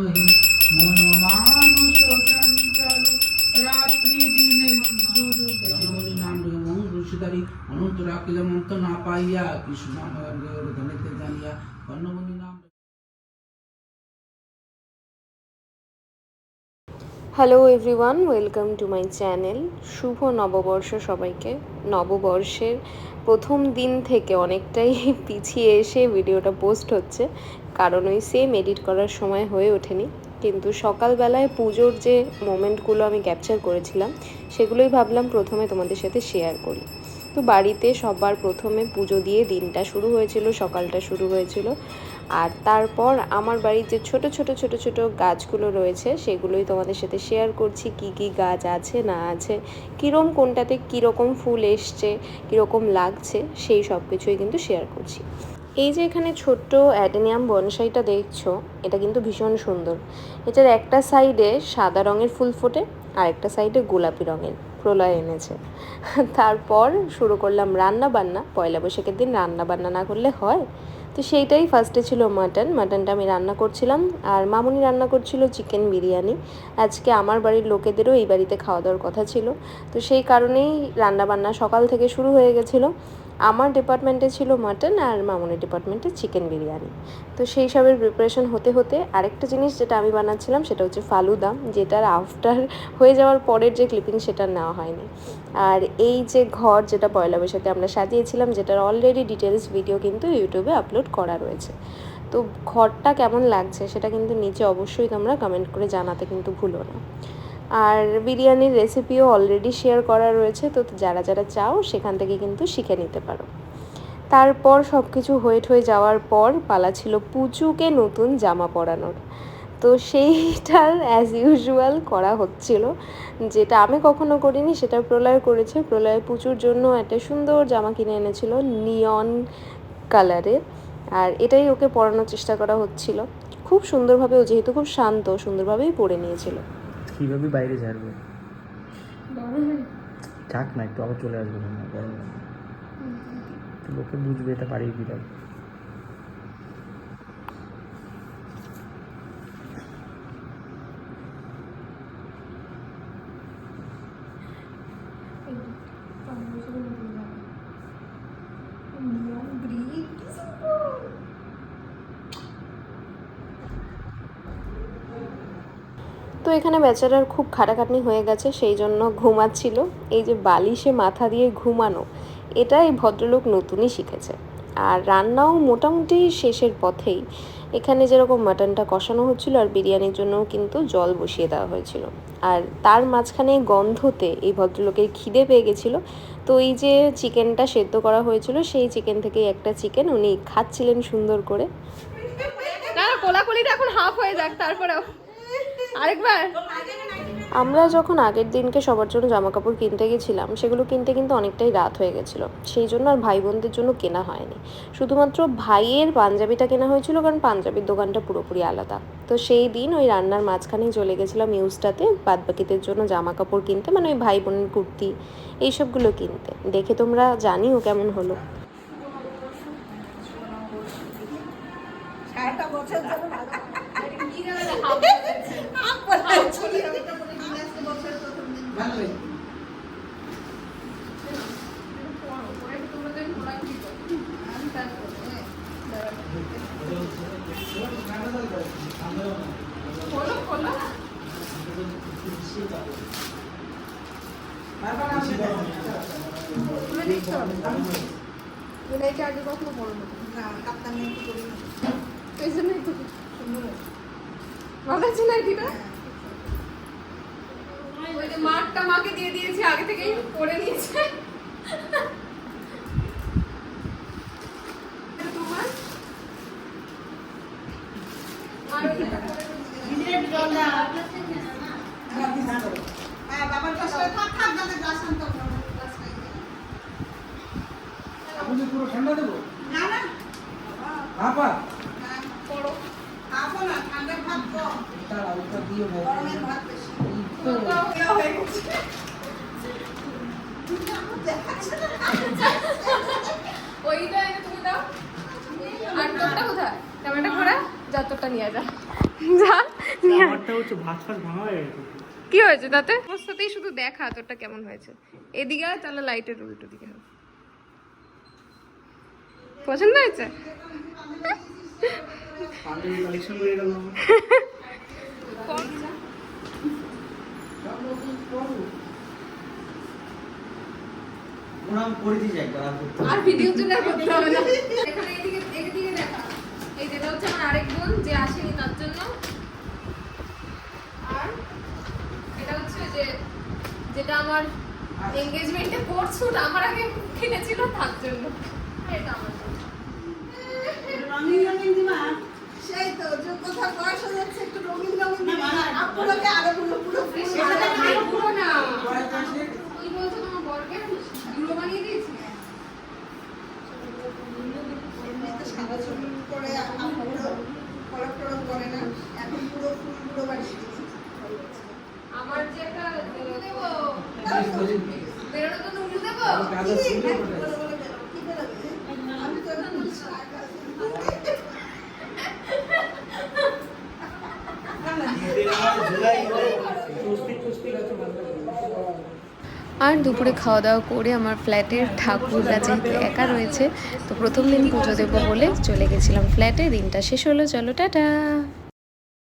মনোমানুষ চঞ্চল রাত্রি দিনে জনমনি নাম মঙ্গলসুদারি অনন্ত রাখিল মন্ত না পাইয়া কৃষ্ণ ধনিতে জানিয়া কর্ণমণি নাম। Hello everyone, welcome to my channel. শুভ নববর্ষ সবাইকে। নববর্ষের প্রথম দিন থেকে অনেকটাই পিছিয়ে এসে ভিডিওটা পোস্ট হচ্ছে, কারণ ওই সেম এডিট করার সময় হয়ে ওঠেনি। কিন্তু সকালবেলায় পুজোর যে মোমেন্টগুলো আমি ক্যাপচার করেছিলাম সেগুলোই ভাবলাম প্রথমে তোমাদের সাথে শেয়ার করি। তো বাড়িতে সবার প্রথমে পুজো দিয়ে দিনটা শুরু হয়েছিল, সকালটা শুরু হয়েছিল। আর তারপর আমার বাড়ির যে ছোট ছোট গাছগুলো রয়েছে সেগুলোই তোমাদের সাথে শেয়ার করছি, কি কি গাছ আছে না আছে, কীরকম কোনটাতে কীরকম ফুল এসছে, কীরকম লাগছে, সেই সব কিছুই কিন্তু শেয়ার করছি। এই যে এখানে ছোট্ট অ্যাডেনিয়াম বনসাইটা দেখছো, এটা কিন্তু ভীষণ সুন্দর। এটার একটা সাইডে সাদা রঙের ফুল ফোটে আর একটা সাইডে গোলাপি রঙের। প্রলয় এনেছে। তারপর শুরু করলাম রান্না বান্না। পয়লা বৈশাখের দিন রান্না বান্না না করলে হয়? তো সেইটাই ফার্স্টে ছিল মাটনটা আমি রান্না করছিলাম, আর মামুনি রান্না করছিল চিকেন বিরিয়ানি। আজকে আমার বাড়ির লোকেদেরও এই বাড়িতে খাওয়া দাওয়ার কথা ছিল, তো সেই কারণেই রান্নাবান্না সকাল থেকে শুরু হয়ে গেছিলো। আমার ডিপার্টমেন্টে ছিল মাটন আর মামুনির ডিপার্টমেন্টে চিকেন বিরিয়ানি। তো সেই সবের প্রিপারেশন হতে হতে আরেকটা জিনিস যেটা আমি বানাচ্ছিলাম সেটা হচ্ছে ফালুদা, যেটার আফটার হয়ে যাওয়ার পরের যে ক্লিপিং সেটা নেওয়া হয়নি। আর এই যে ঘর যেটা পয়লা বৈশাখে আমরা সাজিয়েছিলাম, যেটার অলরেডি ডিটেলস ভিডিও কিন্তু ইউটিউবে আপলোড করা রয়েছে। তো ঘরটা কেমন লাগছে সেটা কিন্তু নিচে অবশ্যই তোমরা কমেন্ট করে জানাতে কিন্তু ভুলো না। আর বিরিয়ানির রেসিপিও অলরেডি শেয়ার করা রয়েছে, তো যারা যারা চাও সেখান থেকে কিন্তু শিখে নিতে পারো। তারপর সব কিছু হয়ে যাওয়ার পর পালা ছিল পুচুকে নতুন জামা পরানোর। তো সেইটার অ্যাজ ইউজুয়াল করা হচ্ছিল, যেটা আমি কখনো করিনি সেটা প্রলয় করেছে। প্রলয় পুচুর জন্য একটা সুন্দর জামা কিনে এনেছিল নিয়ন কালারের, আর এটাই ওকে পরানোর চেষ্টা করা হচ্ছিল। খুব সুন্দরভাবে, ও যেহেতু খুব শান্ত, সুন্দরভাবেই পরে নিয়েছিল। কীভাবে বাইরে ছাড়বে? থাক না, একটু আবার চলে আসবে না, গরম লাগবে। লোকে বুঝবে এটা বাড়ির বিড়াল। তো এখানে বেচারার খুব খাটাখাটনি হয়ে গেছে, সেই জন্য ঘুমাচ্ছিল। এই যে বালিশে মাথা দিয়ে ঘুমানো, এটা এই ভদ্রলোক নতুনই শিখেছে। আর রান্নাও মোটামুটি শেষের পথেই। এখানে যেরকম মাটনটা কষানো হচ্ছিল, আর বিরিয়ানির জন্যও কিন্তু জল বসিয়ে দেওয়া হয়েছিল। আর তার মাঝখানে গন্ধতে এই ভদ্রলোকের খিদে পেয়ে গেছিলো। তো এই যে চিকেনটা সেদ্ধ করা হয়েছিল, সেই চিকেন থেকেই একটা চিকেন উনি খাচ্ছিলেন সুন্দর করে। না, কোলাকুলিটা এখন হাফ হয়ে যাক, তারপরেও আরেকবার। আমরা যখন আগের দিনকে সবার জন্য জামা কাপড় কিনতে গেছিলাম, সেগুলো কিনতে কিন্তু অনেকটাই রাত হয়ে গেছিলো। সেই জন্য আর ভাই বোনদের জন্য কেনা হয়নি, শুধুমাত্র ভাইয়ের পাঞ্জাবিটা কেনা হয়েছিল, কারণ পাঞ্জাবির দোকানটা পুরোপুরি আলাদা। তো সেই দিন ওই রান্নার মাঝখানেই চলে গেছিলাম ইউজটাতে বাদবাকিদের জন্য জামা কাপড় কিনতে, মানে ওই ভাই বোনের কুর্তি এইসবগুলো কিনতে। দেখে তোমরা জানিও কেমন হলো। আগে কখনো পড়লো না, কাপ্তান নেই কি করি না, এই জন্যই তো সুন্দর ভালো আছে না এটা। ওই যে মাঠটা মাকে দিয়ে দিয়েছি, আগে থেকেই পড়ে নিয়েছে। তোমার আর বাবার কাছে থাক থাক যাতে গ্লাস আনতে হবে। আপনি পুরো ঠান্ডা দেবো না না আপা পড়ো, খাবো না, ঠান্ডা ভাত কম, তার আলুটা দিয়ে গরমের ভাত বেশি। হয়ে গেছে ওইটা এনে তুমি দাও। আর তোরটা কোথায়? টমেটো পোড়া, যা তোরটা নিয়ে যা। যা আমারটা হচ্ছে ভাত ফাত ভাঙা হয়ে গেছে। কি হয়েছে তাতে? অবস্থাতেই শুধু দেখা তোরটা কেমন হয়েছে। এদিকে আয়, তাহলে লাইটের উল্টো দিকে হবে। পছন্দ হয়েছে? পাঞ্জাবি কালেকশন করে গেল আমার। ওরা আমি করে দিয়েছি একবার আর করতে আর ভিডিও চলে করতে হবে না। এখানে এদিকে দেখা। এই যেটা হচ্ছে আমার আরেক বোন যে আসেনি তার জন্য। আর এটা হচ্ছে যে যেটা আমার এনগেজমেন্টে কোট স্যুট আমার আগে কিনেছিল তার জন্য। আর এটা আমার জন্য। সেই তো যোগ্যতা বয়স হয়ে যাচ্ছে, একটু রঙিন রঙিন আপনাকে আরো পুরো সেটা ভালো পুরো না। কি বলছো তোমার বরকে? গুলো বানিয়ে দিয়েছি। এমনিতে সাদা ছবি করে পুরো কলপ টলপ করে না, এখন পুরো ফুল পুরো বানিয়ে দিয়েছি। আমার যে একটা উলু দেবো, বেরোনো তো উলু দেবো। কি বেরোবে? আমি তো এখন আর দুপুরে খাওয়া দাওয়া করে আমার ফ্ল্যাটের ঠাকুররা যেহেতু একা রয়েছে, তো প্রথম দিন পুজো দেবো বলে চলে গেছিলাম ফ্ল্যাটে। দিনটা শেষ হলো, চলো টাটা।